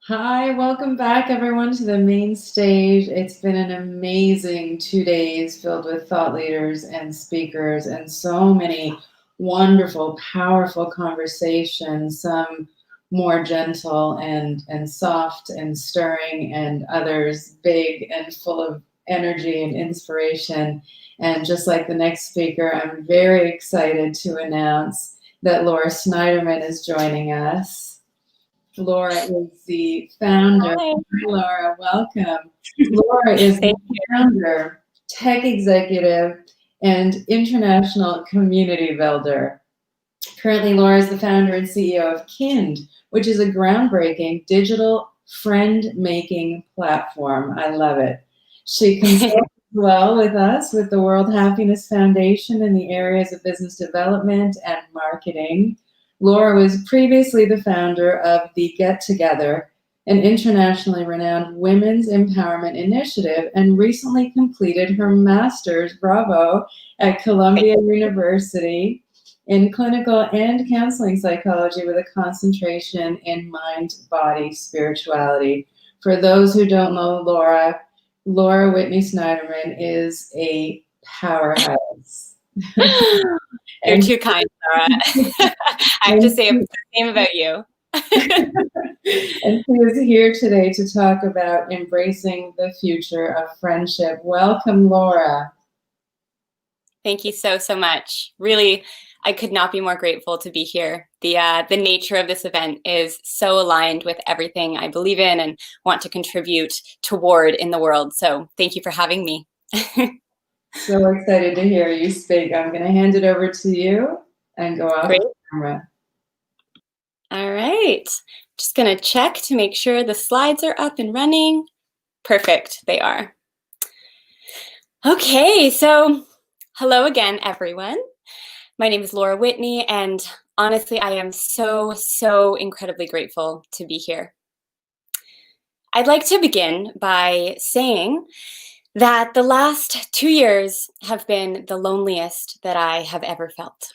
Hi, welcome back everyone to the main stage. It's been an amazing 2 days filled with thought leaders and speakers and so many wonderful, powerful conversations, some more gentle and soft and stirring, and others big and full of energy and inspiration. And just like the next speaker, I'm very excited to announce that Laura Sniderman is joining us. Laura is the founder. Hi. Hi, Laura. Welcome. Laura is the Thank founder, tech executive, and international community builder. Currently, Laura is the founder and CEO of Kind, which is a groundbreaking digital friend-making platform. I love it. She you. consults well with us with the World Happiness Foundation in the areas of business development and marketing. Laura was previously the founder of the Get Together, an internationally renowned women's empowerment initiative, and recently completed her master's, bravo, at Columbia University in clinical and counseling psychology with a concentration in mind, body, spirituality. For those who don't know Laura, Laura Whitney Sniderman is a powerhouse. You're and too kind, Sarah. I have to and say the same about you. and she is here today to talk about embracing the future of friendship. Welcome, Laura. Thank you so much. Really, I could not be more grateful to be here. The nature of this event is so aligned with everything I believe in and want to contribute toward in the world. So thank you for having me. So excited to hear you speak. I'm going to hand it over to you and go off Great. camera. All right. Just going to check to make sure the slides are up and running. Perfect. They are. Okay, so hello again, everyone. My name is Laura Whitney, and honestly, I am so incredibly grateful to be here. I'd like to begin by saying that the last 2 years have been the loneliest that I have ever felt.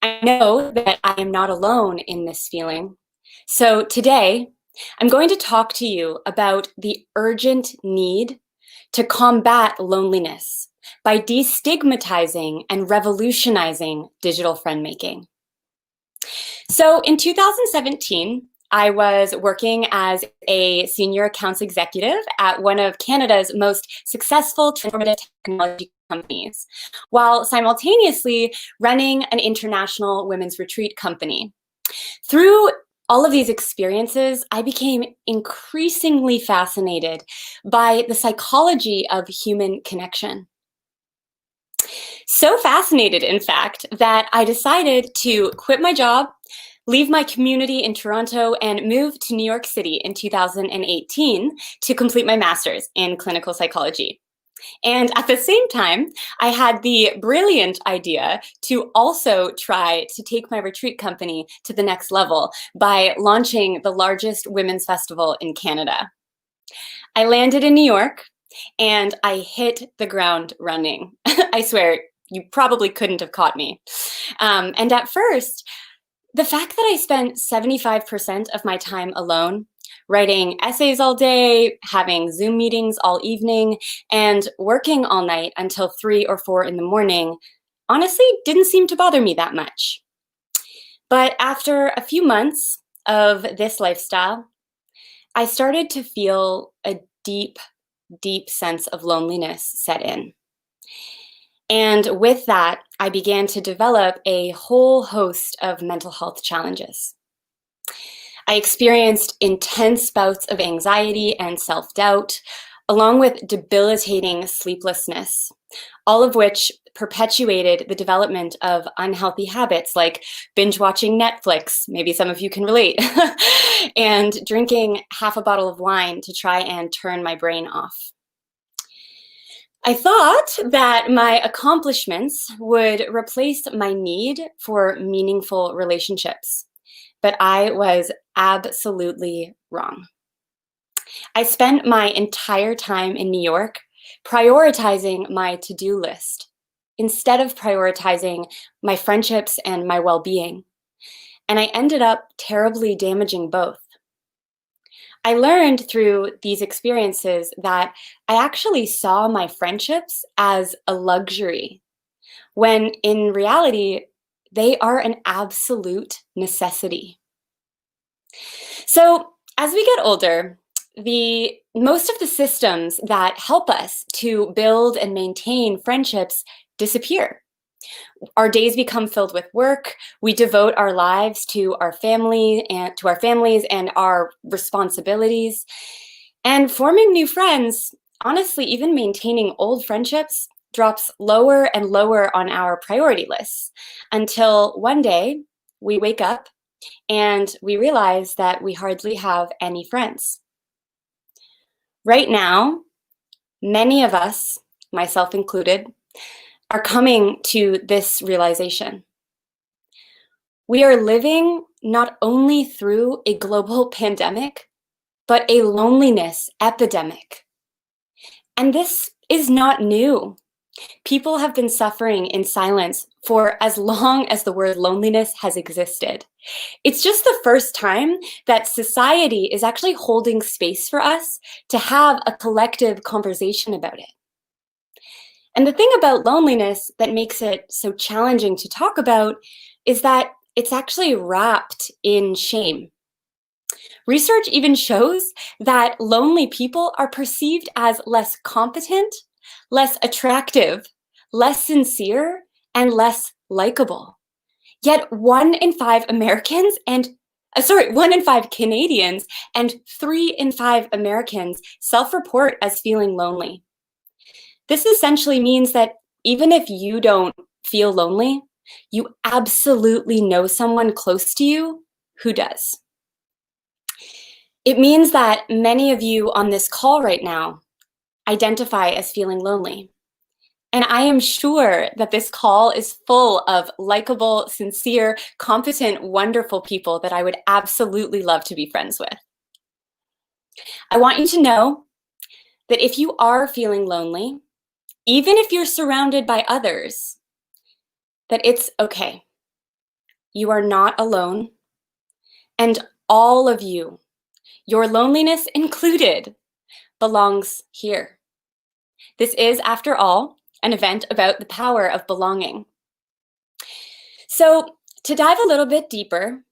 I know that I am not alone in this feeling. So today, I'm going to talk to you about the urgent need to combat loneliness by destigmatizing and revolutionizing digital friend making. So in 2017, I was working as a senior accounts executive at one of Canada's most successful transformative technology companies, while simultaneously running an international women's retreat company. Through all of these experiences, I became increasingly fascinated by the psychology of human connection. So fascinated, in fact, that I decided to quit my job, leave my community in Toronto, and move to New York City in 2018 to complete my master's in clinical psychology. And at the same time, I had the brilliant idea to also try to take my retreat company to the next level by launching the largest women's festival in Canada. I landed in New York and I hit the ground running. I swear, you probably couldn't have caught me. And at first, the fact that I spent 75% of my time alone, writing essays all day, having Zoom meetings all evening, and working all night until 3 or 4 in the morning, honestly didn't seem to bother me that much. But after a few months of this lifestyle, I started to feel a deep sense of loneliness set in. And with that, I began to develop a whole host of mental health challenges. I experienced intense bouts of anxiety and self-doubt, along with debilitating sleeplessness, all of which perpetuated the development of unhealthy habits like binge watching Netflix, maybe some of you can relate, and drinking half a bottle of wine to try and turn my brain off. I thought that my accomplishments would replace my need for meaningful relationships, but I was absolutely wrong. I spent my entire time in New York prioritizing my to-do list instead of prioritizing my friendships and my well-being. And I ended up terribly damaging both. I learned through these experiences that I actually saw my friendships as a luxury, when in reality, they are an absolute necessity. So as we get older, the most of the systems that help us to build and maintain friendships disappear. Our days become filled with work. We devote our lives to our family and to our families and our responsibilities. And forming new friends, honestly, even maintaining old friendships drops lower and lower on our priority lists until one day we wake up and we realize that we hardly have any friends. Right now, many of us, myself included, are coming to this realization. We are living not only through a global pandemic, but a loneliness epidemic. And this is not new. People have been suffering in silence for as long as the word loneliness has existed. It's just the first time that society is actually holding space for us to have a collective conversation about it. And the thing about loneliness that makes it so challenging to talk about is that it's actually wrapped in shame. Research even shows that lonely people are perceived as less competent, less attractive, less sincere, and less likable. Yet 1 in 5 Canadians and 3 in 5 Americans self-report as feeling lonely. This essentially means that even if you don't feel lonely, you absolutely know someone close to you who does. It means that many of you on this call right now identify as feeling lonely. And I am sure that this call is full of likable, sincere, competent, wonderful people that I would absolutely love to be friends with. I want you to know that if you are feeling lonely, even if you're surrounded by others, that it's okay. You are not alone. And all of you, your loneliness included, belongs here. This is, after all, an event about the power of belonging. So, to dive a little bit deeper,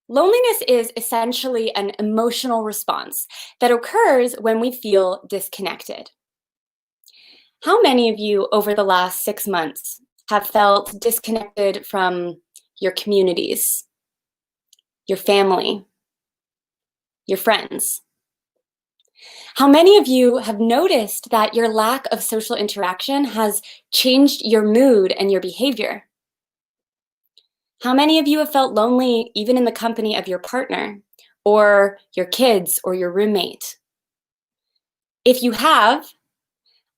loneliness is essentially an emotional response that occurs when we feel disconnected. How many of you over the last 6 months have felt disconnected from your communities, your family, your friends? How many of you have noticed that your lack of social interaction has changed your mood and your behavior? How many of you have felt lonely even in the company of your partner or your kids or your roommate? If you have,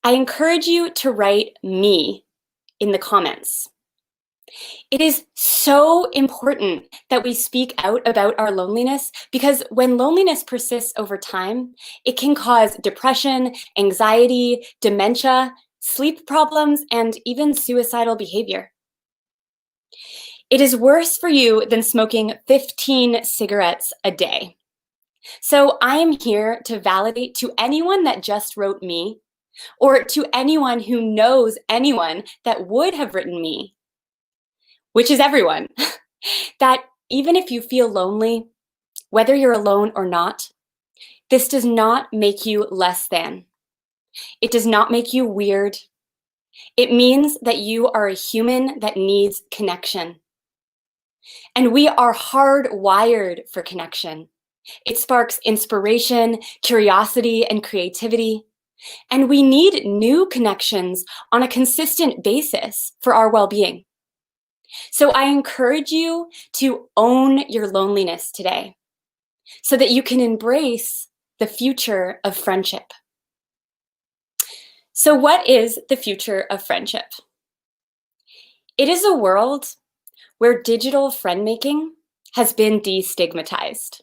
I encourage you to write "me" in the comments. It is so important that we speak out about our loneliness because when loneliness persists over time, it can cause depression, anxiety, dementia, sleep problems, and even suicidal behavior. It is worse for you than smoking 15 cigarettes a day. So I am here to validate to anyone that just wrote "me" or to anyone who knows anyone that would have written "me," which is everyone, that even if you feel lonely, whether you're alone or not, this does not make you less than. It does not make you weird. It means that you are a human that needs connection. And we are hardwired for connection. It sparks inspiration, curiosity, and creativity. And we need new connections on a consistent basis for our well-being. So I encourage you to own your loneliness today so that you can embrace the future of friendship. So what is the future of friendship? It is a world where digital friend-making has been destigmatized.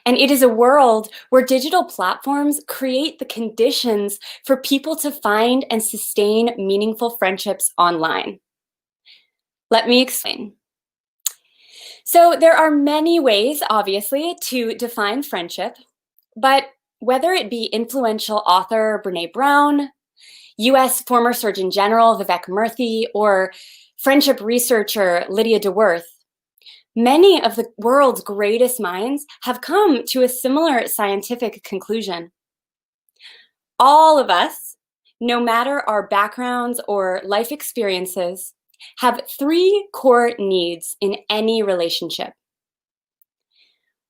And it is a world where digital platforms create the conditions for people to find and sustain meaningful friendships online. Let me explain. So there are many ways, obviously, to define friendship, But whether it be influential author Brene Brown, US former Surgeon General Vivek Murthy, or friendship researcher Lydia DeWorth, many of the world's greatest minds have come to a similar scientific conclusion. All of us, no matter our backgrounds or life experiences, have three core needs in any relationship.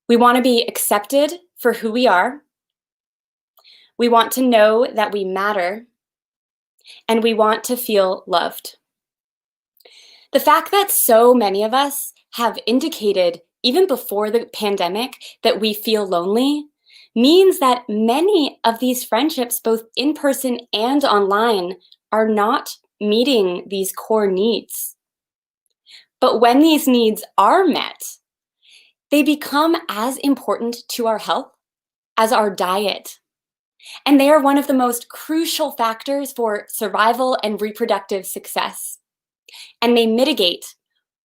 We want to be accepted for who we are. We want to know that we matter. And we want to feel loved. The fact that so many of us have indicated, even before the pandemic, that we feel lonely means that many of these friendships, both in person and online, are not meeting these core needs. But when these needs are met, they become as important to our health as our diet. And they are one of the most crucial factors for survival and reproductive success. And they mitigate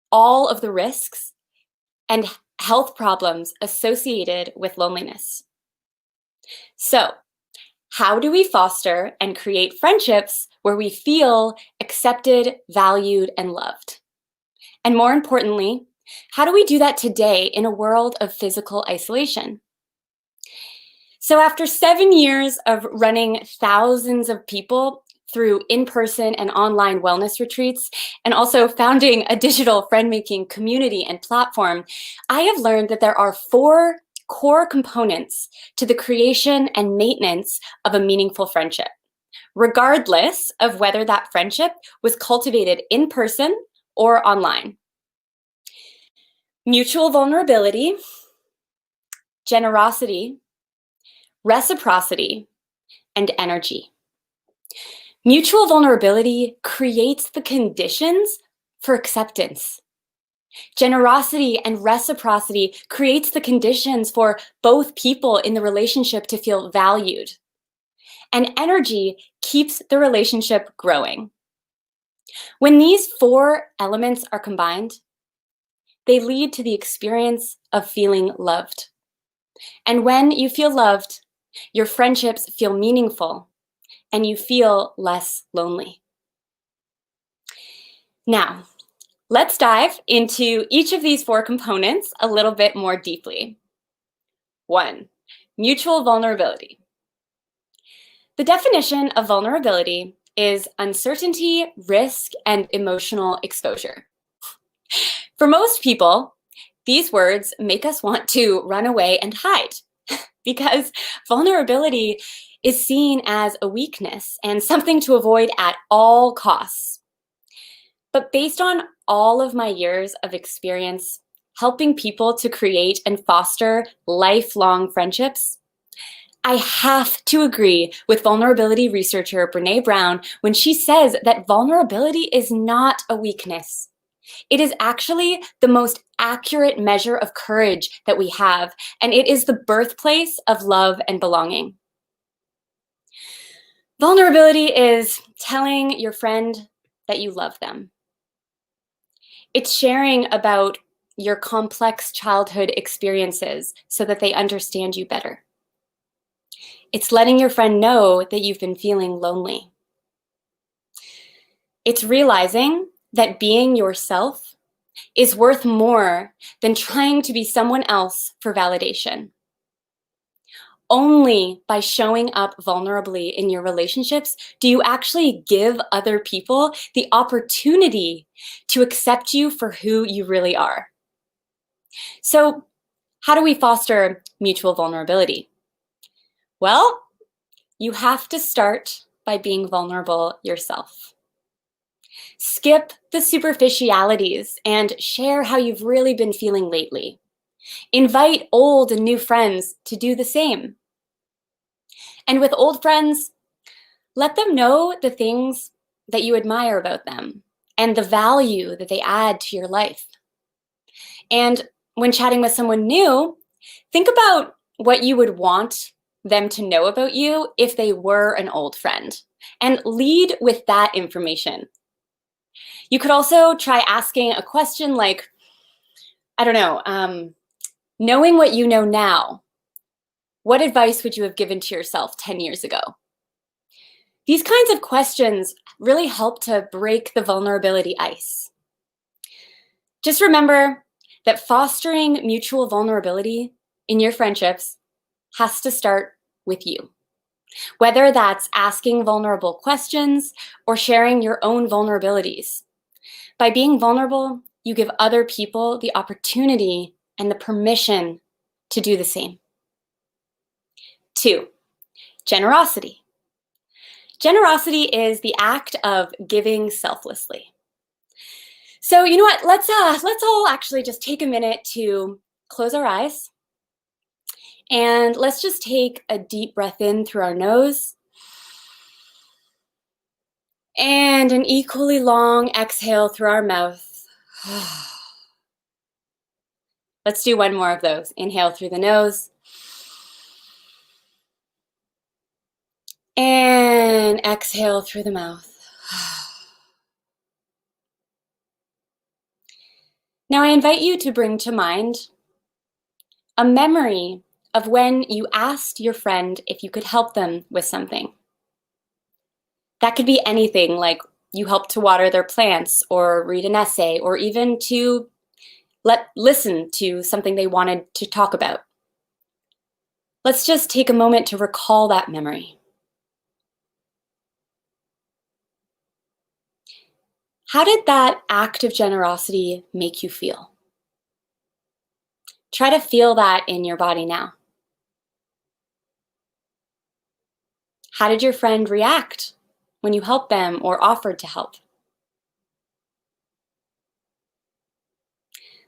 all of the risks and health problems associated with loneliness. So, how do we foster and create friendships where we feel accepted, valued, and loved? And more importantly, how do we do that today in a world of physical isolation? So after 7 years of running thousands of people through in-person and online wellness retreats, and also founding a digital friend-making community and platform, I have learned that there are 4 core components to the creation and maintenance of a meaningful friendship, regardless of whether that friendship was cultivated in person or online. Mutual vulnerability, generosity, reciprocity, and energy. Mutual vulnerability creates the conditions for acceptance. Generosity and reciprocity creates the conditions for both people in the relationship to feel valued. And energy keeps the relationship growing. When these 4 elements are combined, they lead to the experience of feeling loved. And when you feel loved, your friendships feel meaningful and you feel less lonely. Now, let's dive into each of these 4 components a little bit more deeply. 1, mutual vulnerability. The definition of vulnerability is uncertainty, risk, and emotional exposure. For most people, these words make us want to run away and hide because vulnerability is seen as a weakness and something to avoid at all costs. But based on all of my years of experience helping people to create and foster lifelong friendships, I have to agree with vulnerability researcher Brene Brown when she says that vulnerability is not a weakness. It is actually the most accurate measure of courage that we have, and it is the birthplace of love and belonging. Vulnerability is telling your friend that you love them. It's sharing about your complex childhood experiences so that they understand you better. It's letting your friend know that you've been feeling lonely. It's realizing that being yourself is worth more than trying to be someone else for validation. Only by showing up vulnerably in your relationships do you actually give other people the opportunity to accept you for who you really are. So, how do we foster mutual vulnerability? Well, you have to start by being vulnerable yourself. Skip the superficialities and share how you've really been feeling lately. Invite old and new friends to do the same. And with old friends, let them know the things that you admire about them and the value that they add to your life. And when chatting with someone new, think about what you would want them to know about you if they were an old friend, and lead with that information. You could also try asking a question like, I don't know, knowing what you know now, What advice would you have given to yourself 10 years ago? These kinds of questions really help to break the vulnerability ice. Just remember that fostering mutual vulnerability in your friendships has to start with you. Whether that's asking vulnerable questions or sharing your own vulnerabilities. By being vulnerable, you give other people the opportunity and the permission to do the same. 2, generosity. Generosity is the act of giving selflessly. So you know what? Let's all actually just take a minute to close our eyes, and let's just take a deep breath in through our nose and an equally long exhale through our mouth. Let's do one more of those. Inhale through the nose. And exhale through the mouth. Now I invite you to bring to mind a memory of when you asked your friend if you could help them with something. That could be anything, like you helped to water their plants or read an essay or even to listen to something they wanted to talk about. Let's just take a moment to recall that memory. How did that act of generosity make you feel? Try to feel that in your body now. How did your friend react when you helped them or offered to help?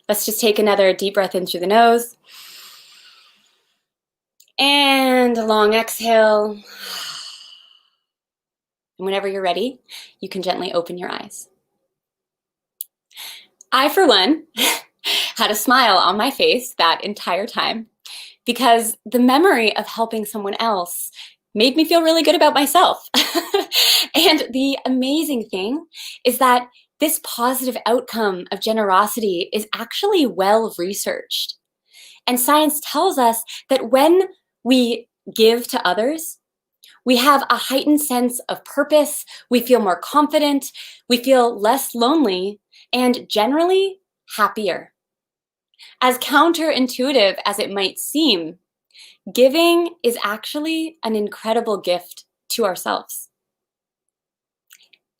Let's just take another deep breath in through the nose. And a long exhale. And whenever you're ready, you can gently open your eyes. I, for one, had a smile on my face that entire time because the memory of helping someone else made me feel really good about myself. And the amazing thing is that this positive outcome of generosity is actually well researched. And science tells us that when we give to others, we have a heightened sense of purpose, we feel more confident, we feel less lonely, and generally happier. As counterintuitive as it might seem, giving is actually an incredible gift to ourselves.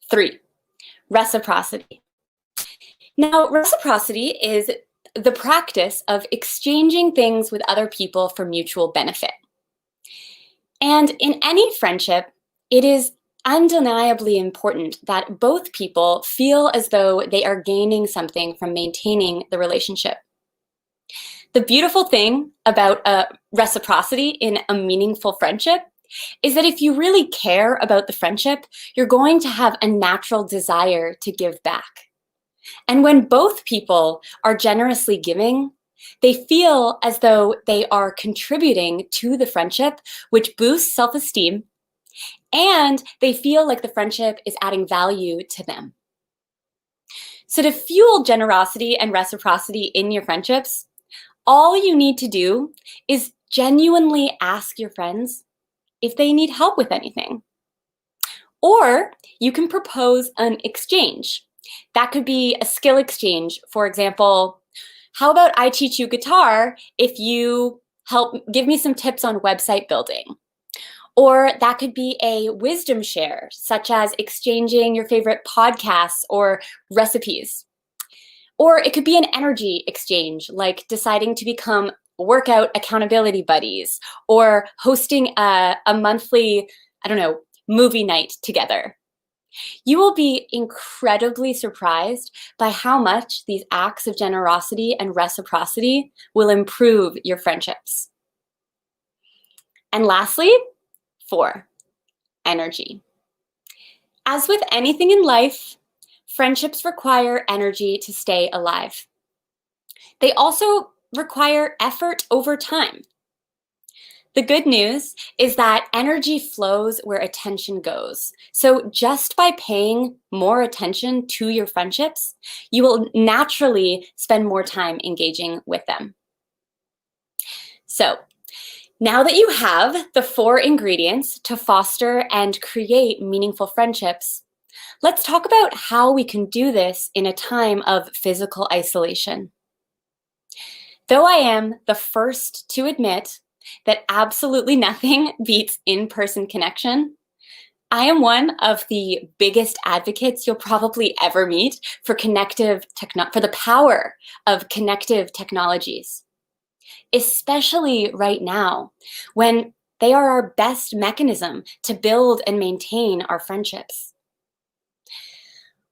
3, reciprocity. Now, reciprocity is the practice of exchanging things with other people for mutual benefit. And in any friendship, it is undeniably important that both people feel as though they are gaining something from maintaining the relationship. The beautiful thing about reciprocity in a meaningful friendship is that if you really care about the friendship, you're going to have a natural desire to give back. And when both people are generously giving, they feel as though they are contributing to the friendship, which boosts self-esteem, and they feel like the friendship is adding value to them. So to fuel generosity and reciprocity in your friendships, all you need to do is genuinely ask your friends if they need help with anything. Or you can propose an exchange. That could be a skill exchange. For example, how about I teach you guitar if you help give me some tips on website building? Or that could be a wisdom share, such as exchanging your favorite podcasts or recipes. Or it could be an energy exchange, like deciding to become workout accountability buddies or hosting a monthly, movie night together. You will be incredibly surprised by how much these acts of generosity and reciprocity will improve your friendships. And lastly, 4, energy. As with anything in life, friendships require energy to stay alive. They also require effort over time. The good news is that energy flows where attention goes. So just by paying more attention to your friendships, you will naturally spend more time engaging with them. So Now that you have the 4 ingredients to foster and create meaningful friendships, let's talk about how we can do this in a time of physical isolation. Though I am the first to admit that absolutely nothing beats in-person connection, I am one of the biggest advocates you'll probably ever meet for for the power of connective technologies, especially right now when they are our best mechanism to build and maintain our friendships.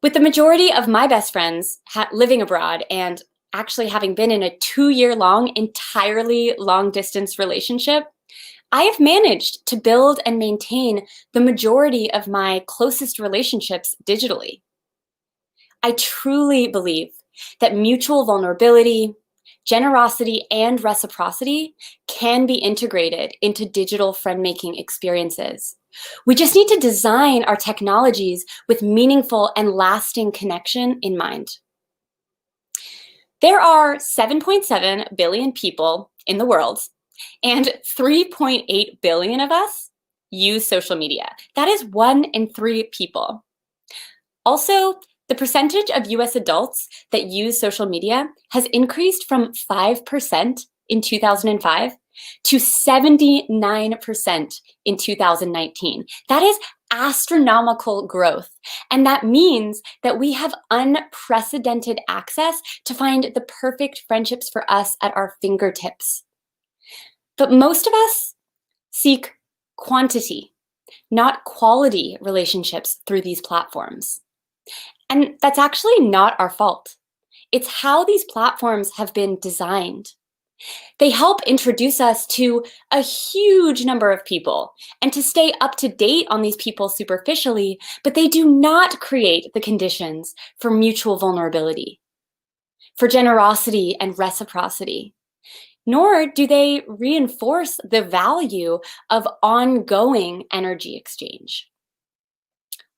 With the majority of my best friends living abroad and actually having been in a 2-year-long, entirely long-distance relationship, I have managed to build and maintain the majority of my closest relationships digitally. I truly believe that mutual vulnerability, generosity, and reciprocity can be integrated into digital friend-making experiences. We just need to design our technologies with meaningful and lasting connection in mind. There are 7.7 billion people in the world, and 3.8 billion of us use social media. That is 1 in 3 people. Also, the percentage of US adults that use social media has increased from 5% in 2005 to 79% in 2019. That is astronomical growth. And that means that we have unprecedented access to find the perfect friendships for us at our fingertips. But most of us seek quantity, not quality relationships through these platforms. And that's actually not our fault. It's how these platforms have been designed. They help introduce us to a huge number of people and to stay up to date on these people superficially, but they do not create the conditions for mutual vulnerability, for generosity and reciprocity, nor do they reinforce the value of ongoing energy exchange.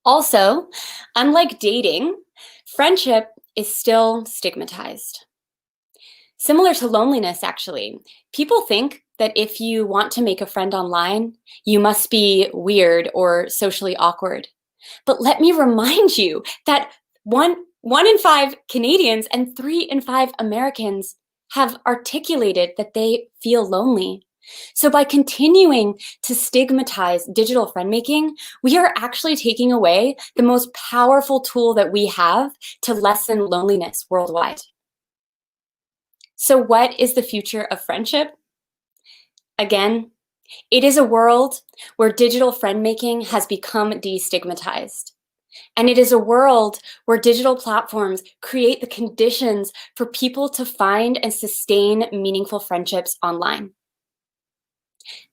Also, unlike dating, friendship is still stigmatized. Similar to loneliness, actually, people think that if you want to make a friend online, you must be weird or socially awkward. But let me remind you that one in 5 Canadians and 3 in 5 Americans have articulated that they feel lonely. So by continuing to stigmatize digital friend making, we are actually taking away the most powerful tool that we have to lessen loneliness worldwide. So what is the future of friendship? Again, it is a world where digital friend making has become destigmatized. And it is a world where digital platforms create the conditions for people to find and sustain meaningful friendships online.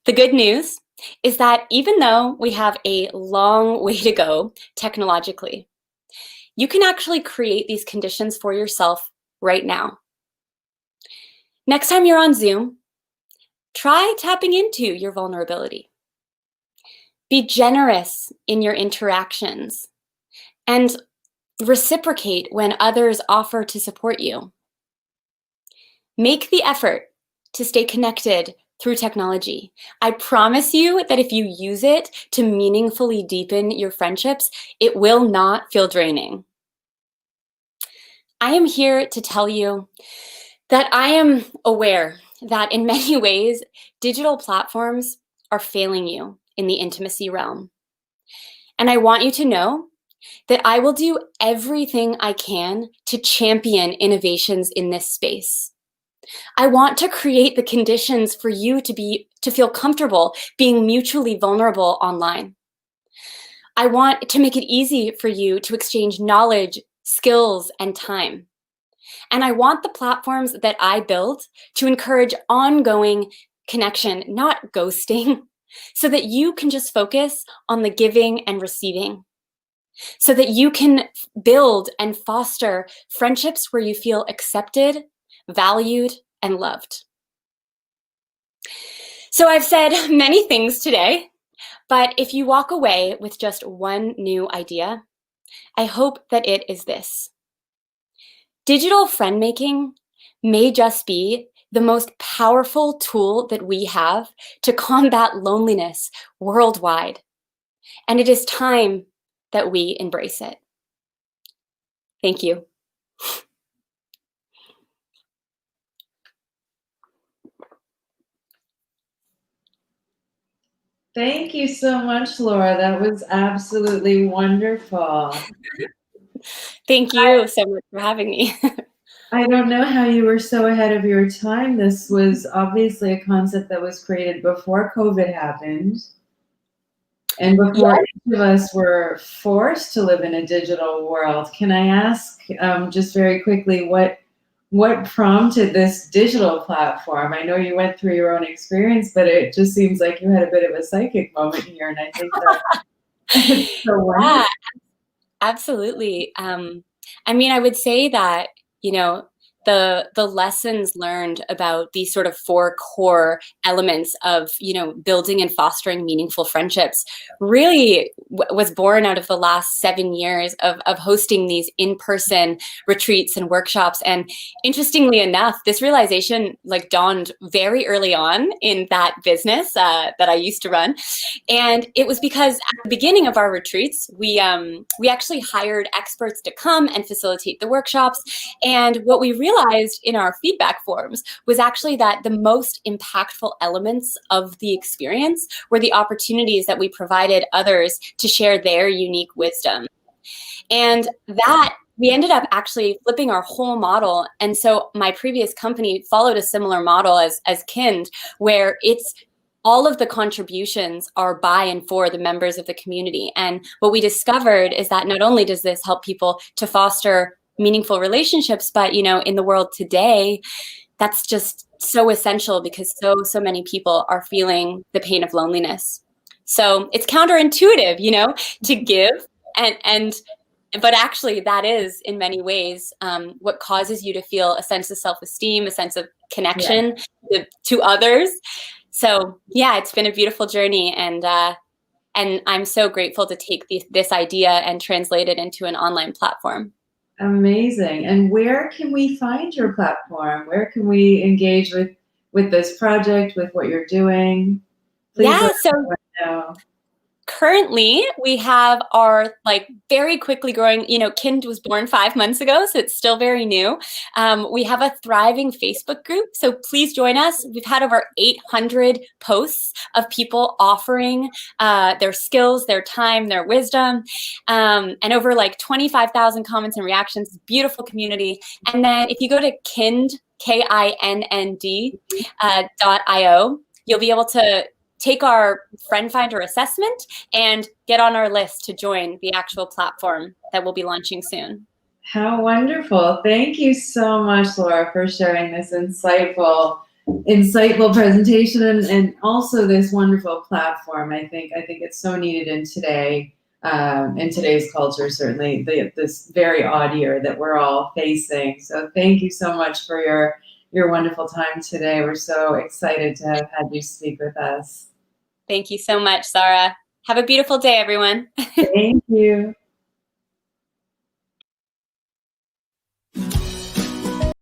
The good news is that even though we have a long way to go technologically, you can actually create these conditions for yourself right now. Next time you're on Zoom, try tapping into your vulnerability. Be generous in your interactions and reciprocate when others offer to support you. Make the effort to stay connected through technology. I promise you that if you use it to meaningfully deepen your friendships, it will not feel draining. I am here to tell you that I am aware that in many ways, digital platforms are failing you in the intimacy realm. And I want you to know that I will do everything I can to champion innovations in this space. I want to create the conditions for you to feel comfortable being mutually vulnerable online. I want to make it easy for you to exchange knowledge, skills, and time. And I want the platforms that I build to encourage ongoing connection, not ghosting, so that you can just focus on the giving and receiving, so that you can build and foster friendships where you feel accepted, valued, and loved. So I've said many things today, but if you walk away with just one new idea, I hope that it is this. Digital friend making may just be the most powerful tool that we have to combat loneliness worldwide. And it is time that we embrace it. Thank you. Thank you so much, Laura. That was absolutely wonderful. Thank you so much for having me. I don't know how you were so ahead of your time. This was obviously a concept that was created before COVID happened, and before each of us were forced to live in a digital world. Can I ask, just very quickly, what prompted this digital platform? I know you went through your own experience, but it just seems like you had a bit of a psychic moment here, and I think that it's so wonderful. Yeah, absolutely. I mean, I would say that, you know, the lessons learned about these sort of four core elements of, you know, building and fostering meaningful friendships really was born out of the last 7 years of hosting these in-person retreats and workshops. And interestingly enough, this realization like dawned very early on in that business that I used to run. And it was because at the beginning of our retreats, we actually hired experts to come and facilitate the workshops. And what we realized in our feedback forms was actually that the most impactful elements of the experience were the opportunities that we provided others to share their unique wisdom. And that we ended up actually flipping our whole model. And so my previous company followed a similar model as Kind, where it's all of the contributions are by and for the members of the community. And what we discovered is that not only does this help people to foster meaningful relationships, but, you know, in the world today, that's just so essential because so many people are feeling the pain of loneliness. So it's counterintuitive, you know, to give and but actually that is in many ways what causes you to feel a sense of self-esteem, a sense of connection to others. So yeah, it's been a beautiful journey, and I'm so grateful to take this idea and translate it into an online platform. Amazing. And where can we find your platform? Where can we engage with this project, with what you're doing? Please Yeah, let so me know. currently we have our like very quickly growing, you know, Kind was born 5 months ago, so it's still very new. We have a thriving Facebook group, so please join us. We've had over 800 posts of people offering their skills, their time, their wisdom, and over like 25,000 comments and reactions. Beautiful community. And then if you go to Kind, KINND .io, you'll be able to take our friend finder assessment and get on our list to join the actual platform that we'll be launching soon. How wonderful. Thank you so much, Laura, for sharing this insightful presentation and also this wonderful platform. I think it's so needed in today's culture, certainly this very odd year that we're all facing. So thank you so much for your wonderful time today. We're so excited to have had you speak with us. Thank you so much, Sarah. Have a beautiful day, everyone. Thank you.